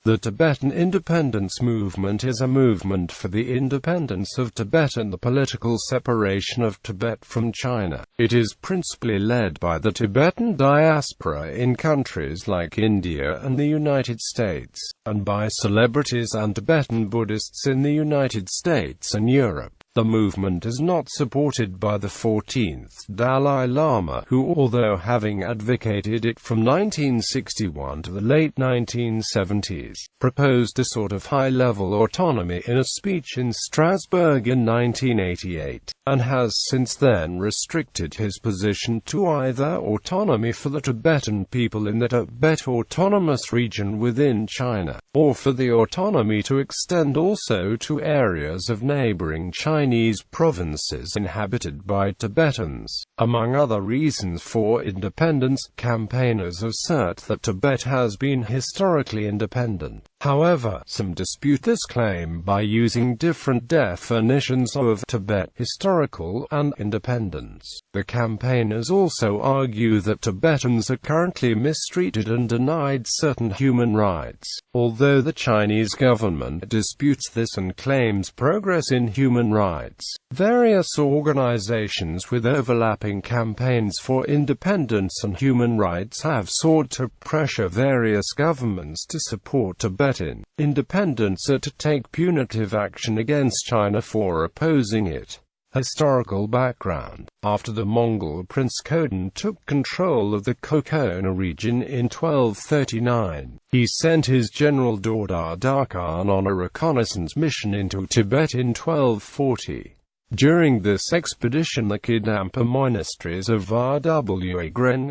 The Tibetan independence movement is a movement for the independence of Tibet and the political separation of Tibet from China. It is principally led by the Tibetan diaspora in countries like India and the United States, and by celebrities and Tibetan Buddhists in the United States and Europe. The movement is not supported by the 14th Dalai Lama, who, although having advocated it from 1961 to the late 1970s, proposed a sort of high-level autonomy in a speech in Strasbourg in 1988, and has since then restricted his position to either autonomy for the Tibetan people in the Tibet Autonomous Region within China, or for the autonomy to extend also to areas of neighboring Chinese provinces inhabited by Tibetans. Among other reasons for independence, campaigners assert that Tibet has been historically independent. However, some dispute this claim by using different definitions of Tibet, historical, and independence. The campaigners also argue that Tibetans are currently mistreated and denied certain human rights, although the Chinese government disputes this and claims progress in human rights. Various organizations with overlapping campaigns for independence and human rights have sought to pressure various governments to support Tibetan independence or to take punitive action against China for opposing it. Historical background. After the Mongol Prince Khodan took control of the Kokona region in 1239, he sent his general Dorda Khan on a reconnaissance mission into Tibet in 1240. During this expedition the Kadampa monasteries of Rwa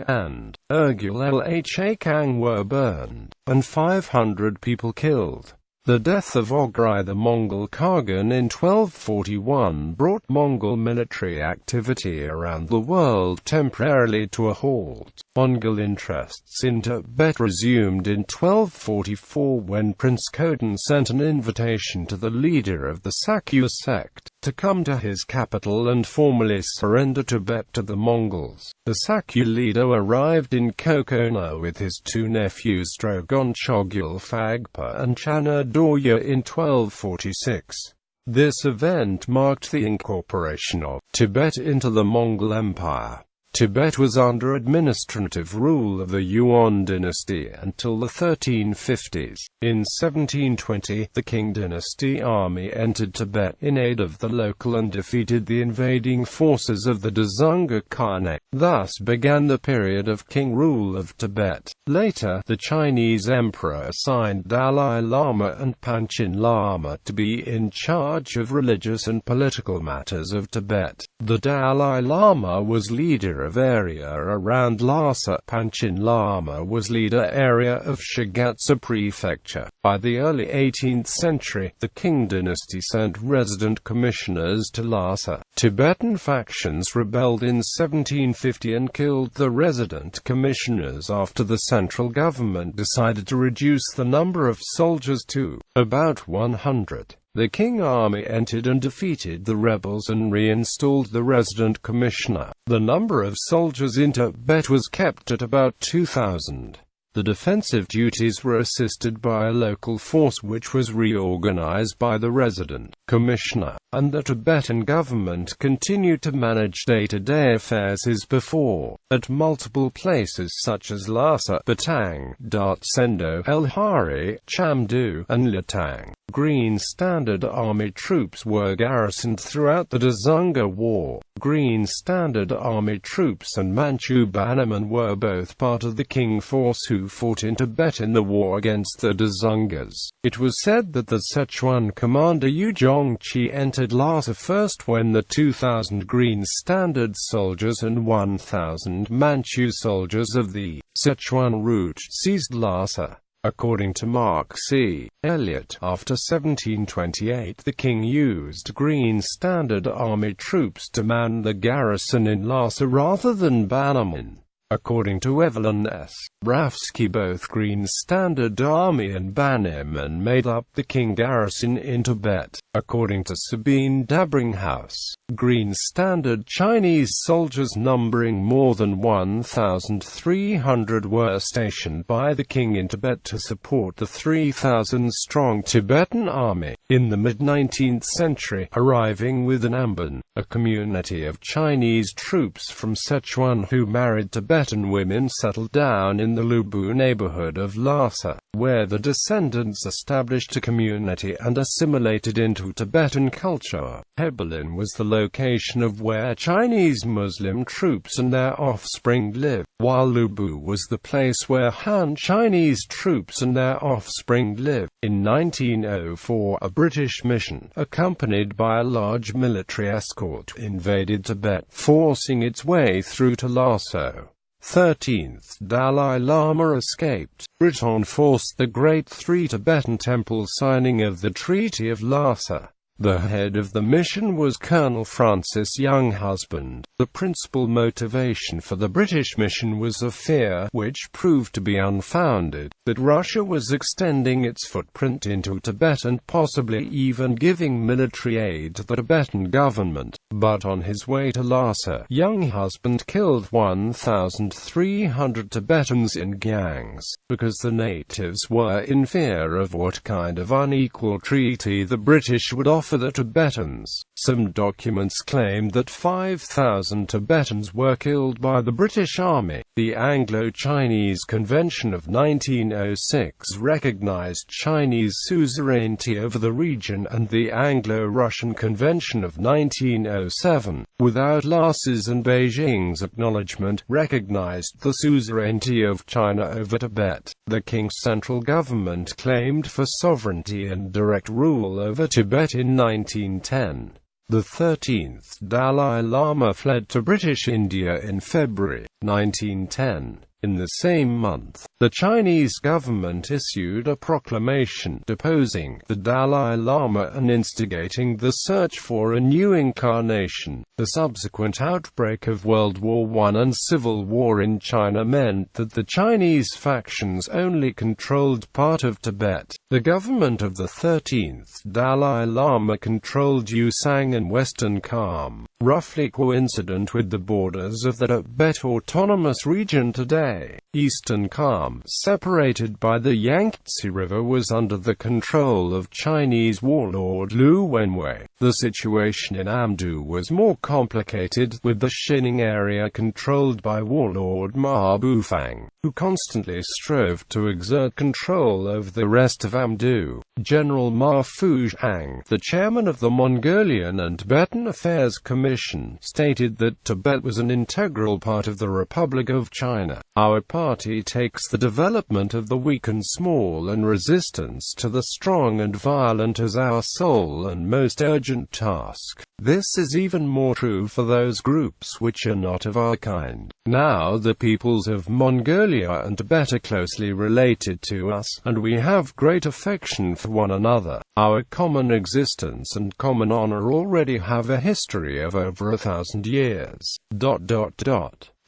and Urgul-Lhakang were burned, and 500 people killed. The death of Ograi the Mongol Khagan in 1241 brought Mongol military activity around the world temporarily to a halt. Mongol interests in Tibet resumed in 1244 when Prince Khodan sent an invitation to the leader of the Sakya sect to come to his capital and formally surrender Tibet to the Mongols. The Sakya leader arrived in Kokona with his two nephews Drogon Chogyal Phagpa and Channa Dorje in 1246. This event marked the incorporation of Tibet into the Mongol Empire. Tibet was under administrative rule of the Yuan dynasty until the 1350s. In 1720, the Qing dynasty army entered Tibet in aid of the local and defeated the invading forces of the Dzunga Khanate. Thus began the period of Qing rule of Tibet. Later, the Chinese emperor assigned Dalai Lama and Panchen Lama to be in charge of religious and political matters of Tibet. The Dalai Lama was leader of area around Lhasa. Panchen Lama was leader area of Shigatse Prefecture. By the early 18th century, the Qing dynasty sent resident commissioners to Lhasa. Tibetan factions rebelled in 1750 and killed the resident commissioners after the central government decided to reduce the number of soldiers to about 100. The Qing army entered and defeated the rebels and reinstalled the resident commissioner. The number of soldiers in Tibet was kept at about 2,000. The defensive duties were assisted by a local force which was reorganized by the resident commissioner, and the Tibetan government continued to manage day-to-day affairs as before. At multiple places such as Lhasa, Batang, Sendo, El Hari, Chamdu, and Latang, Green Standard Army troops were garrisoned throughout the Dzunga War. Green Standard Army troops and Manchu bannermen were both part of the Qing force who fought in Tibet in the war against the Dzungas. It was said that the Sichuan commander Yu Zhongqi entered Lhasa first when the 2,000 Green Standard soldiers and 1,000 Manchu soldiers of the Sichuan route seized Lhasa. According to Mark C. Elliott, after 1728 the Qing used Green Standard Army troops to man the garrison in Lhasa rather than bannermen. According to Evelyn S. Rafsky, both Green Standard Army and Bannerman made up the King garrison in Tibet. According to Sabine Dabringhaus, Green Standard Chinese soldiers numbering more than 1,300 were stationed by the king in Tibet to support the 3,000-strong Tibetan army. In the mid-19th century, arriving with Anban, a community of Chinese troops from Sichuan who married Tibetan women, settled down in the Lubu neighborhood of Lhasa, where the descendants established a community and assimilated into Tibetan culture. Hebelin was the location of where Chinese Muslim troops and their offspring lived, while Lubu was the place where Han Chinese troops and their offspring lived. In 1904, a British mission, accompanied by a large military escort, invaded Tibet, forcing its way through to Lhasa. 13th Dalai Lama escaped. Britain forced the Great Three Tibetan Temple signing of the Treaty of Lhasa. The head of the mission was Colonel Francis Younghusband. The principal motivation for the British mission was a fear, which proved to be unfounded, that Russia was extending its footprint into Tibet and possibly even giving military aid to the Tibetan government. But on his way to Lhasa, Younghusband killed 1,300 Tibetans in gangs, because the natives were in fear of what kind of unequal treaty the British would offer the Tibetans. Some documents claim that 5,000 Tibetans were killed by the British Army. The Anglo-Chinese Convention of 1906 recognized Chinese suzerainty over the region, and the Anglo-Russian Convention of 1907, without Lhasa's and Beijing's acknowledgement, recognized the suzerainty of China over Tibet. The King's central government claimed for sovereignty and direct rule over Tibet in 1910. The 13th Dalai Lama fled to British India in February 1910. In the same month, the Chinese government issued a proclamation deposing the Dalai Lama and instigating the search for a new incarnation. The subsequent outbreak of World War I and civil war in China meant that the Chinese factions only controlled part of Tibet. The government of the 13th Dalai Lama controlled Yusang and Western Kham, roughly coincident with the borders of the Tibet Autonomous Region today. Eastern Kham, separated by the Yangtze River, was under the control of Chinese warlord Liu Wenwei. The situation in Amdo was more complicated, with the Xining area controlled by warlord Ma Bufang, who constantly strove to exert control over the rest of Amdo. General Ma Fuzhang, the chairman of the Mongolian and Tibetan Affairs Commission, stated that Tibet was an integral part of the Republic of China. Our party takes the development of the weak and small and resistance to the strong and violent as our sole and most urgent task. This is even more true for those groups which are not of our kind. Now the peoples of Mongolia and Tibet are closely related to us, and we have great affection for one another. Our common existence and common honor already have a history of over 1,000 years.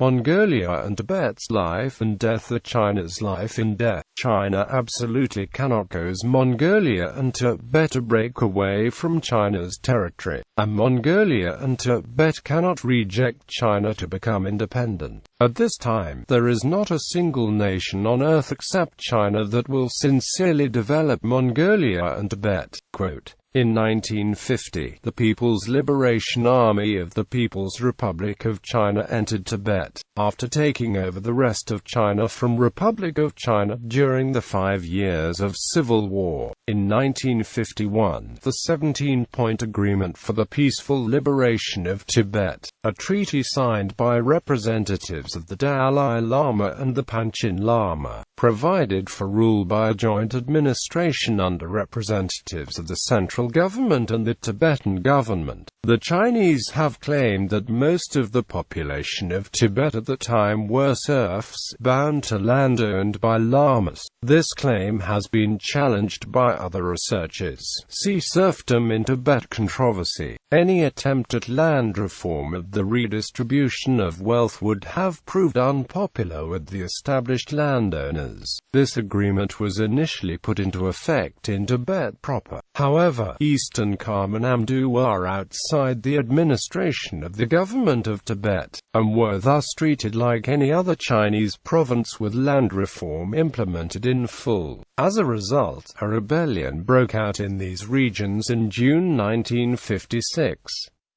Mongolia and Tibet's life and death are China's life and death. China absolutely cannot cause Mongolia and Tibet to break away from China's territory, and Mongolia and Tibet cannot reject China to become independent. At this time, there is not a single nation on earth except China that will sincerely develop Mongolia and Tibet. Quote, in 1950, the People's Liberation Army of the People's Republic of China entered Tibet, after taking over the rest of China from Republic of China during the 5 years of civil war. In 1951, the 17-point Agreement for the Peaceful Liberation of Tibet, a treaty signed by representatives of the Dalai Lama and the Panchen Lama, provided for rule by a joint administration under representatives of the central government and the Tibetan government. The Chinese have claimed that most of the population of Tibet at the time were serfs, bound to land owned by lamas. This claim has been challenged by other researchers. See Serfdom in Tibet controversy. Any attempt at land reform of the redistribution of wealth would have proved unpopular with the established landowners. This agreement was initially put into effect in Tibet proper. However, Eastern Kaminamdu are outside the administration of the government of Tibet, and were thus treated like any other Chinese province with land reform implemented in full. As a result, a rebellion broke out in these regions in June 1956.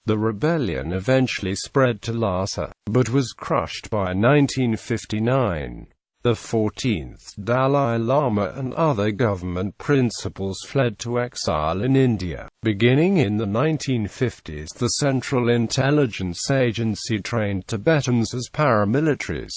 The rebellion eventually spread to Lhasa, but was crushed by 1959. The 14th Dalai Lama and other government principals fled to exile in India. Beginning in the 1950s, the Central Intelligence Agency trained Tibetans as paramilitaries.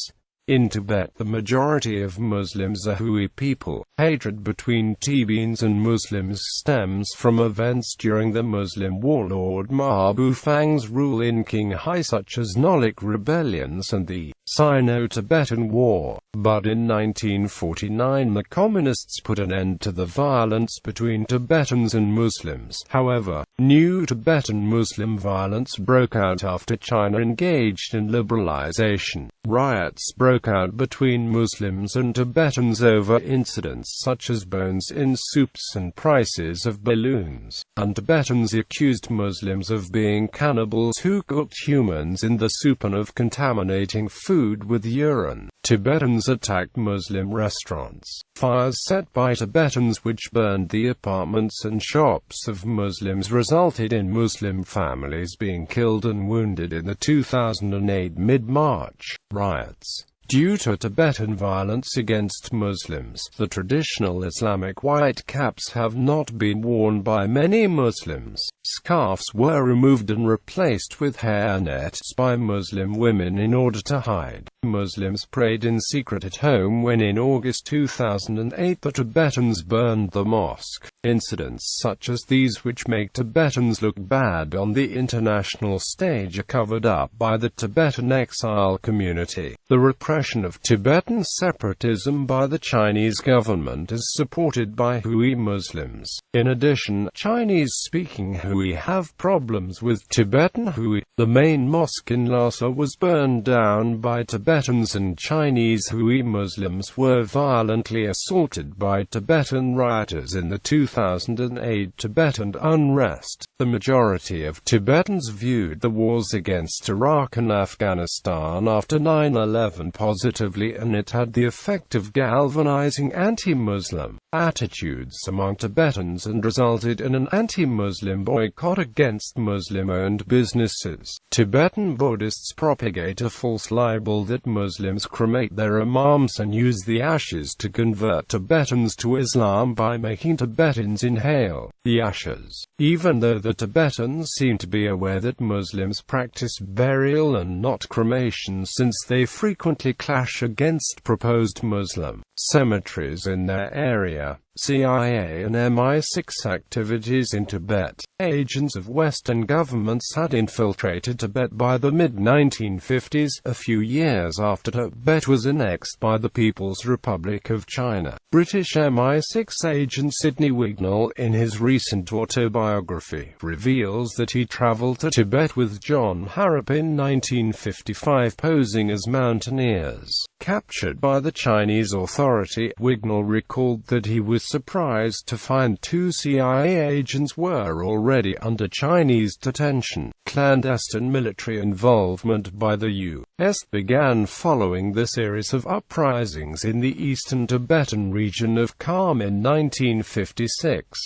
In Tibet, the majority of Muslims are Hui people. Hatred between Tibetans and Muslims stems from events during the Muslim warlord Ma Bufang's rule in Qinghai, such as Nolik rebellions and the Sino-Tibetan War. But in 1949 the Communists put an end to the violence between Tibetans and Muslims. However, new Tibetan Muslim violence broke out after China engaged in liberalization. Riots broke out between Muslims and Tibetans over incidents such as bones in soups and prices of balloons, and Tibetans accused Muslims of being cannibals who cooked humans in the soup and of contaminating food with urine. Tibetans attacked Muslim restaurants. Fires set by Tibetans which burned the apartments and shops of Muslims resulted in Muslim families being killed and wounded in the 2008 mid-March riots. Due to Tibetan violence against Muslims, the traditional Islamic white caps have not been worn by many Muslims. Scarves were removed and replaced with hairnets by Muslim women in order to hide. Muslims prayed in secret at home when in August 2008 the Tibetans burned the mosque. Incidents such as these, which make Tibetans look bad on the international stage, are covered up by the Tibetan exile community. The repression of Tibetan separatism by the Chinese government is supported by Hui Muslims. In addition, Chinese-speaking Hui have problems with Tibetan Hui. The main mosque in Lhasa was burned down by Tibetans, and Chinese Hui Muslims were violently assaulted by Tibetan rioters in the 2008 Tibetan unrest. The majority of Tibetans viewed the wars against Iraq and Afghanistan after 9/11 positively, and it had the effect of galvanizing anti-Muslim attitudes among Tibetans and resulted in an anti-Muslim boycott against Muslim-owned businesses. Tibetan Buddhists propagate a false libel that Muslims cremate their imams and use the ashes to convert Tibetans to Islam by making Tibetans inhale the ashes, even though the Tibetans seem to be aware that Muslims practice burial and not cremation, since they frequently clash against proposed Muslim cemeteries in their area. CIA and MI6 activities in Tibet. Agents of Western governments had infiltrated Tibet by the mid-1950s, a few years after Tibet was annexed by the People's Republic of China. British MI6 agent Sidney Wignall, in his recent autobiography, reveals that he traveled to Tibet with John Harrop in 1955 posing as mountaineers. Captured by the Chinese authority, Wignall recalled that he was surprised to find 2 CIA agents were already under Chinese detention. Clandestine military involvement by the U.S. began following the series of uprisings in the eastern Tibetan region of Kham in 1956.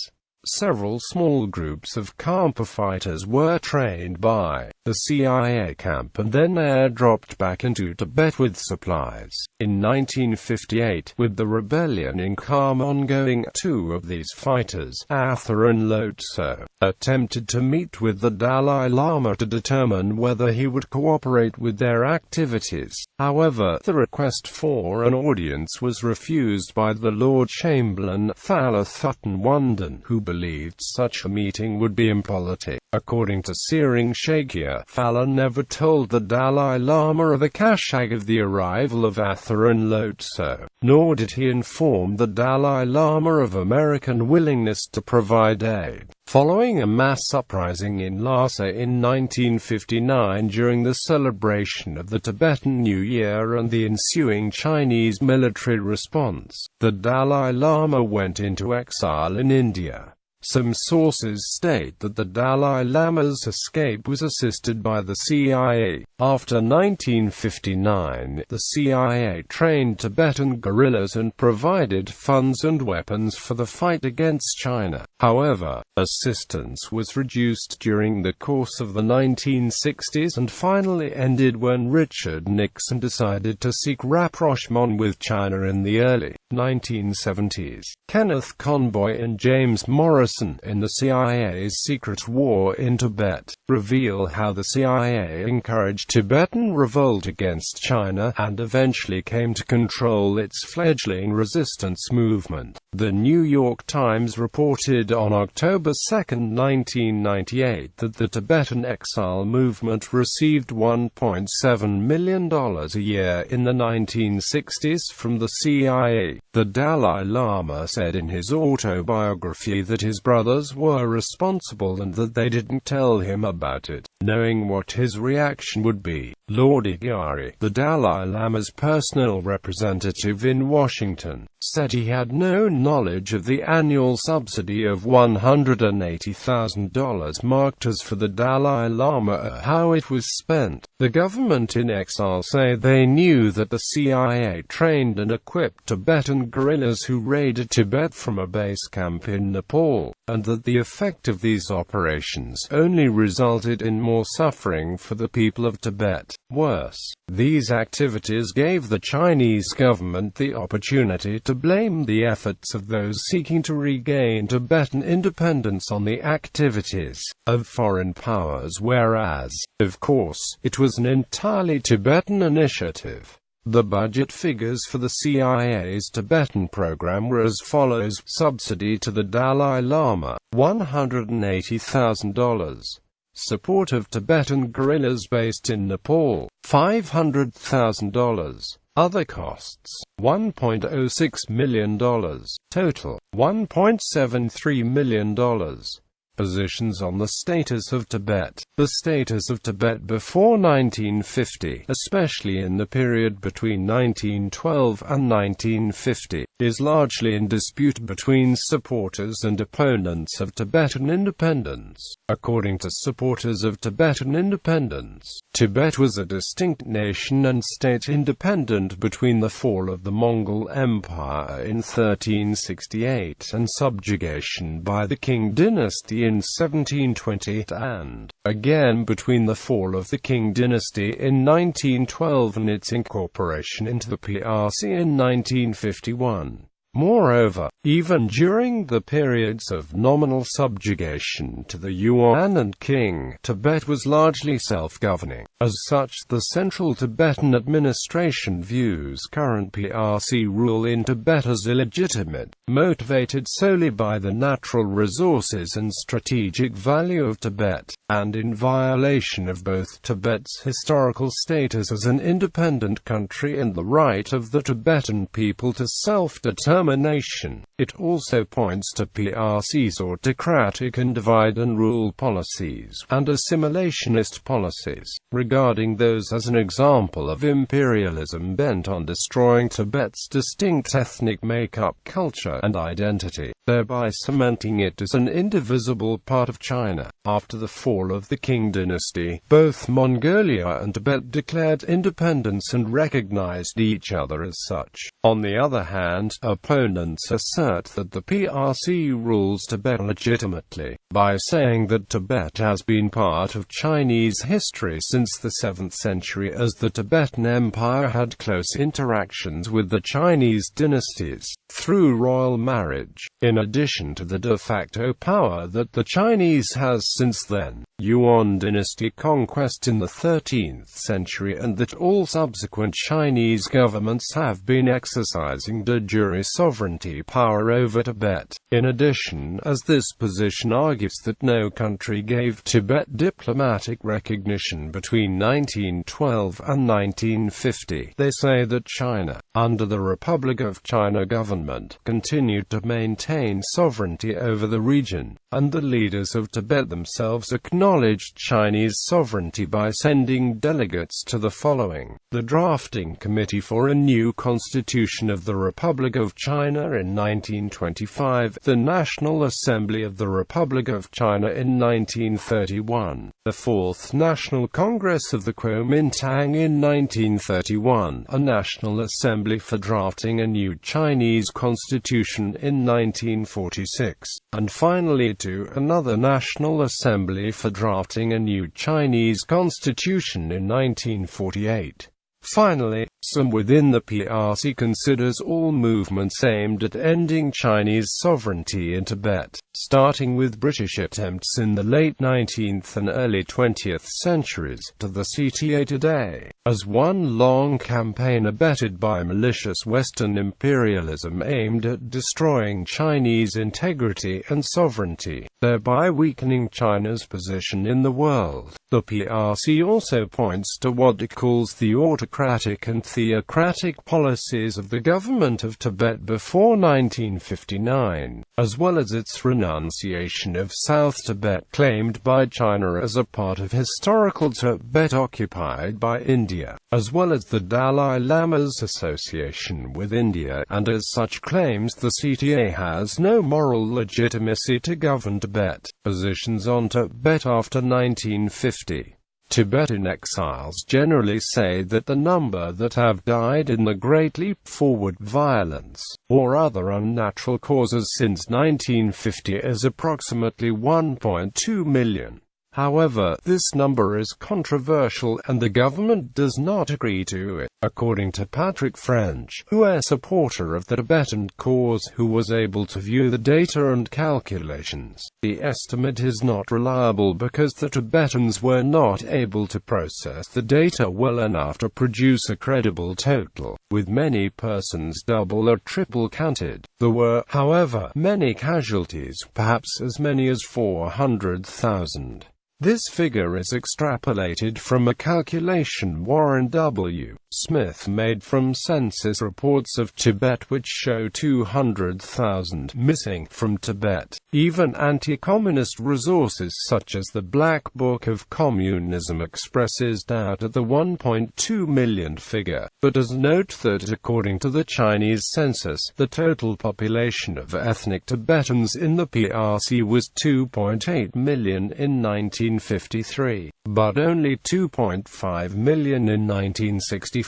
Several small groups of Khampa fighters were trained by the CIA camp and then airdropped back into Tibet with supplies. In 1958, with the rebellion in Kham ongoing, 2 of these fighters, Atha and Lotso, attempted to meet with the Dalai Lama to determine whether he would cooperate with their activities. However, the request for an audience was refused by the Lord Chamberlain Thala Thutton Wanden, who believed such a meeting would be impolitic. According to Tsering Shakya, Falun never told the Dalai Lama of the Kashag of the arrival of Atha and Lotso, nor did he inform the Dalai Lama of American willingness to provide aid. Following a mass uprising in Lhasa in 1959 during the celebration of the Tibetan New Year and the ensuing Chinese military response, the Dalai Lama went into exile in India. Some sources state that the Dalai Lama's escape was assisted by the CIA. After 1959, the CIA trained Tibetan guerrillas and provided funds and weapons for the fight against China. However, assistance was reduced during the course of the 1960s and finally ended when Richard Nixon decided to seek rapprochement with China in the early 1970s. Kenneth Conboy and James Morrison, in the CIA's Secret War in Tibet, reveal how the CIA encouraged Tibetan revolt against China and eventually came to control its fledgling resistance movement. The New York Times reported on October 2, 1998, that the Tibetan exile movement received $1.7 million a year in the 1960s from the CIA. The Dalai Lama said in his autobiography that his brothers were responsible and that they didn't tell him about it, knowing what his reaction would be. Lord Igari, the Dalai Lama's personal representative in Washington, said he had no knowledge of the annual subsidy of $180,000 marked as for the Dalai Lama or how it was spent. The government in exile say they knew that the CIA trained and equipped Tibetan guerrillas who raided Tibet from a base camp in Nepal, and that the effect of these operations only resulted in more suffering for the people of Tibet. Worse, these activities gave the Chinese government the opportunity to blame the efforts of those seeking to regain Tibetan independence on the activities of foreign powers, whereas, of course, it was an entirely Tibetan initiative. The budget figures for the CIA's Tibetan program were as follows: subsidy to the Dalai Lama, $180,000. Support of Tibetan guerrillas based in Nepal, $500,000. Other costs, $1.06 million. Total, $1.73 million. Positions on the status of Tibet. The status of Tibet before 1950, especially in the period between 1912 and 1950, is largely in dispute between supporters and opponents of Tibetan independence. According to supporters of Tibetan independence, Tibet was a distinct nation and state independent between the fall of the Mongol Empire in 1368 and subjugation by the Qing dynasty in 1728 and, again between the fall of the Qing dynasty in 1912 and its incorporation into the PRC in 1951. Moreover, even during the periods of nominal subjugation to the Yuan and Qing, Tibet was largely self-governing. As such, the Central Tibetan Administration views current PRC rule in Tibet as illegitimate, motivated solely by the natural resources and strategic value of Tibet, and in violation of both Tibet's historical status as an independent country and the right of the Tibetan people to self-determination. It also points to PRC's autocratic and divide-and-rule policies, and assimilationist policies, regarding those as an example of imperialism bent on destroying Tibet's distinct ethnic makeup, culture, and identity, thereby cementing it as an indivisible part of China. After the fall of the Qing dynasty, both Mongolia and Tibet declared independence and recognized each other as such. On the other hand, opponents assert that the PRC rules Tibet legitimately, by saying that Tibet has been part of Chinese history since the 7th century, as the Tibetan Empire had close interactions with the Chinese dynasties. through royal marriage, in addition to the de facto power that the Chinese has since then. Yuan dynasty conquest in the 13th century, and that all subsequent Chinese governments have been exercising de jure sovereignty power over Tibet. In addition, as this position argues that no country gave Tibet diplomatic recognition between 1912 and 1950, they say that China, under the Republic of China government, continued to maintain sovereignty over the region, and the leaders of Tibet themselves acknowledged Chinese sovereignty by sending delegates to the following: the drafting committee for a new constitution of the Republic of China in 1925, the National Assembly of the Republic of China in 1931, the Fourth National Congress of the Kuomintang in 1931, a National Assembly for drafting a new Chinese constitution in 1946, and finally another National Assembly for drafting a new Chinese constitution in 1948. Finally, some within the PRC considers all movements aimed at ending Chinese sovereignty in Tibet, starting with British attempts in the late 19th and early 20th centuries, to the CTA today, as one long campaign abetted by malicious Western imperialism aimed at destroying Chinese integrity and sovereignty, thereby weakening China's position in the world. The PRC also points to what it calls the autocratic and theocratic policies of the government of Tibet before 1959, as well as its renunciation of South Tibet claimed by China as a part of historical Tibet occupied by India, as well as the Dalai Lama's association with India, and as such claims the CTA has no moral legitimacy to govern Tibet. Positions on Tibet after 1950. Tibetan exiles generally say that the number that have died in the Great Leap Forward violence, or other unnatural causes since 1950 is approximately 1.2 million. However, this number is controversial, and the government does not agree to it. According to Patrick French, who is a supporter of the Tibetan cause, who was able to view the data and calculations, the estimate is not reliable because the Tibetans were not able to process the data well enough to produce a credible total, with many persons double or triple counted. There were, however, many casualties, perhaps as many as 400,000. This figure is extrapolated from a calculation Warren W. Smith made from census reports of Tibet which show 200,000 missing from Tibet. Even anti-communist resources such as the Black Book of Communism expresses doubt at the 1.2 million figure, but does note that according to the Chinese census, the total population of ethnic Tibetans in the PRC was 2.8 million in 1953, but only 2.5 million in 1964.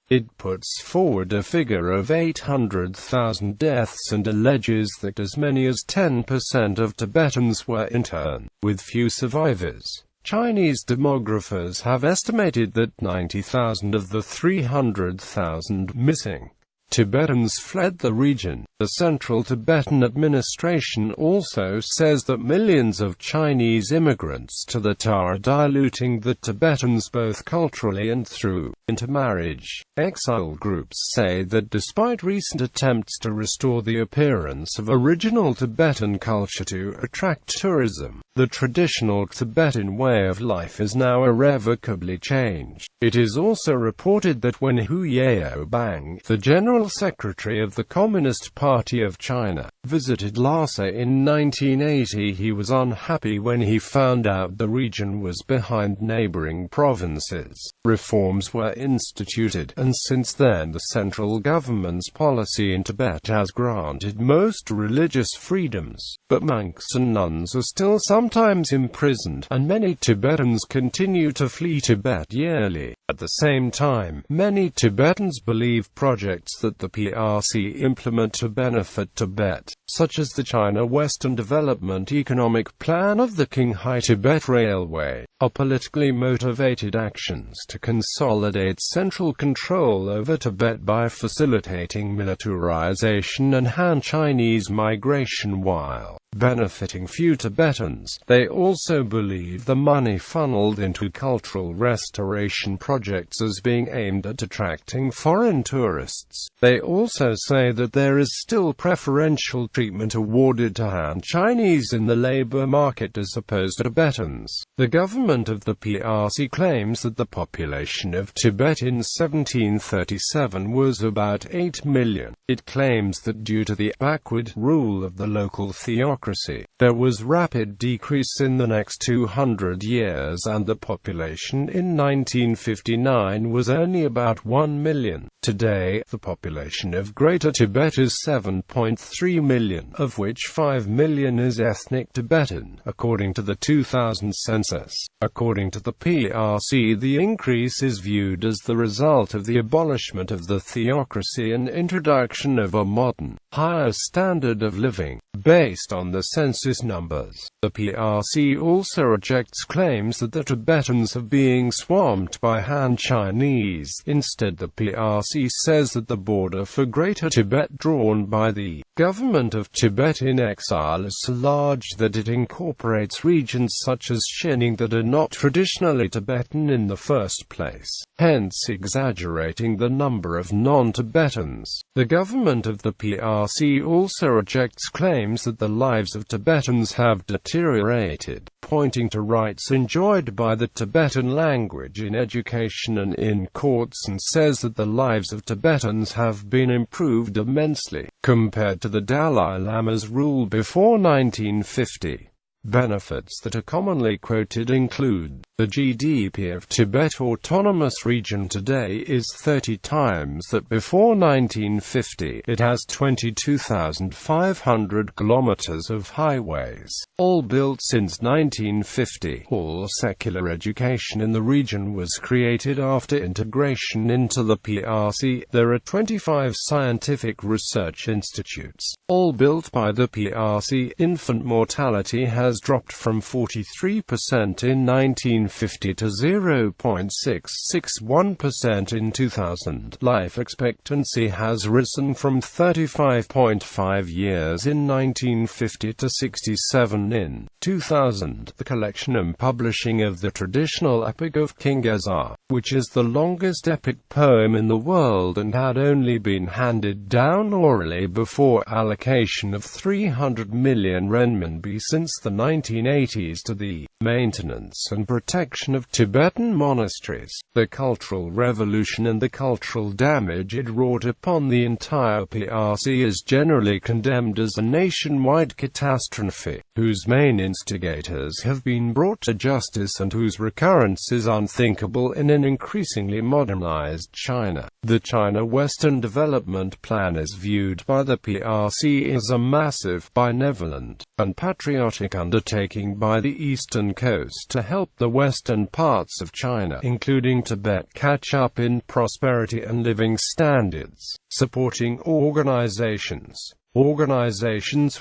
It puts forward a figure of 800,000 deaths and alleges that as many as 10% of Tibetans were interned, with few survivors. Chinese demographers have estimated that 90,000 of the 300,000 missing Tibetans fled the region. The Central Tibetan Administration also says that millions of Chinese immigrants to the TAR are diluting the Tibetans both culturally and through intermarriage. Exile groups say that despite recent attempts to restore the appearance of original Tibetan culture to attract tourism, the traditional Tibetan way of life is now irrevocably changed. It is also reported that when Hu Yaobang, the General Secretary of the Communist Party of China, visited Lhasa in 1980, he was unhappy when he found out the region was behind neighboring provinces. Reforms were instituted, and since then the central government's policy in Tibet has granted most religious freedoms, but monks and nuns are still sometimes imprisoned, and many Tibetans continue to flee Tibet yearly. At the same time, many Tibetans believe projects that the PRC implement Tibet benefit Tibet, such as the China Western Development Economic Plan of the Qinghai Tibet Railway, are politically motivated actions to consolidate central control over Tibet by facilitating militarization and Han Chinese migration while benefiting few Tibetans. They also believe the money funneled into cultural restoration projects as being aimed at attracting foreign tourists. They also say that there is still preferential treatment awarded to Han Chinese in the labor market as opposed to Tibetans. The government of the PRC claims that the population of Tibet in 1737 was about 8 million. It claims that due to the backward rule of the local theocracy, there was rapid decrease in the next 200 years and the population in 1959 was only about 1 million. Today, the population of Greater Tibet is 7.3 million, of which 5 million is ethnic Tibetan, according to the 2000 census. According to the PRC, the increase is viewed as the result of the abolishment of the theocracy and introduction of a modern, higher standard of living, based on the census numbers. The PRC also rejects claims that the Tibetans are being swamped by Han Chinese. Instead, the PRC says that the border for Greater Tibet drawn by the government of Tibet in exile is so large that it incorporates regions such as Xining that are not traditionally Tibetan in the first place, hence exaggerating the number of non-Tibetans. The government of the PRC also rejects claims that the lives of Tibetans have deteriorated, pointing to rights enjoyed by the Tibetan language in education and in courts, and says that the lives of Tibetans have been improved immensely, compared to the Dalai Lama's rule before 1950. Benefits that are commonly quoted include, the GDP of Tibet Autonomous Region today is 30 times that before 1950. It has 22,500 kilometers of highways, all built since 1950. All secular education in the region was created after integration into the PRC. There are 25 scientific research institutes, all built by the PRC. Infant mortality has dropped from 43% in 1950 to 0.661% in 2000. Life expectancy has risen from 35.5 years in 1950 to 67 in 2000. The collection and publishing of the traditional epic of King Gesar, which is the longest epic poem in the world and had only been handed down orally before allocation of 300 million renminbi since the 1980s to the maintenance and protection of Tibetan monasteries. The Cultural Revolution and the cultural damage it wrought upon the entire PRC is generally condemned as a nationwide catastrophe, whose main instigators have been brought to justice and whose recurrence is unthinkable in an increasingly modernized China. The China Western Development Plan is viewed by the PRC as a massive, benevolent, and patriotic undertaking by the eastern coast to help the western parts of China, including Tibet, catch up in prosperity and living standards. Supporting organizations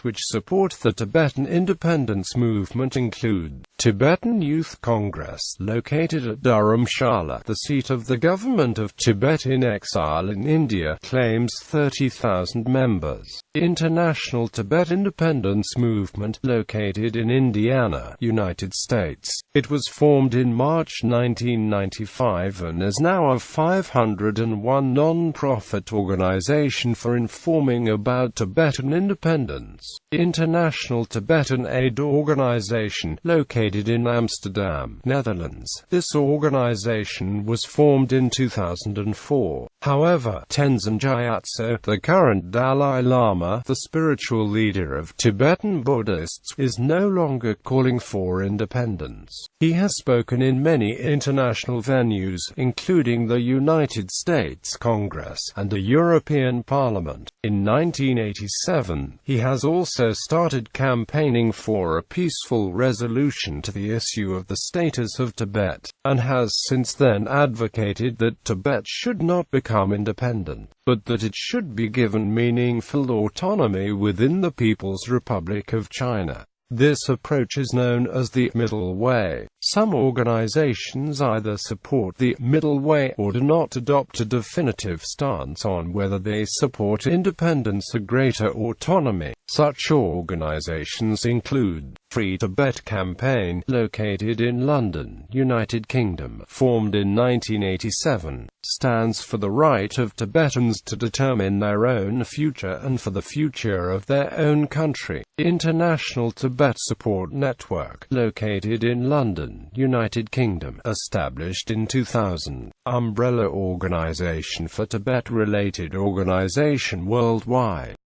which support the Tibetan independence movement include Tibetan Youth Congress, located at Dharamshala, the seat of the government of Tibet in exile in India, claims 30,000 members. International Tibet Independence Movement, located in Indiana, United States. It was formed in March 1995 and is now a 501 non-profit organization for informing about Tibetan independence. International Tibetan Aid Organization, located in Amsterdam, Netherlands. This organization was formed in 2004. However, Tenzin Gyatso, the current Dalai Lama, the spiritual leader of Tibetan Buddhists, is no longer calling for independence. He has spoken in many international venues, including the United States Congress and the European Parliament. In 1987, he has also started campaigning for a peaceful resolution to the issue of the status of Tibet, and has since then advocated that Tibet should not become become independent, but that it should be given meaningful autonomy within the People's Republic of China. This approach is known as the middle way. Some organizations either support the middle way or do not adopt a definitive stance on whether they support independence or greater autonomy. Such organizations include Free Tibet Campaign, located in London, United Kingdom, formed in 1987, stands for the right of Tibetans to determine their own future and for the future of their own country. International Tibet Support Network, located in London, United Kingdom, established in 2000, umbrella organization for Tibet-related organization worldwide.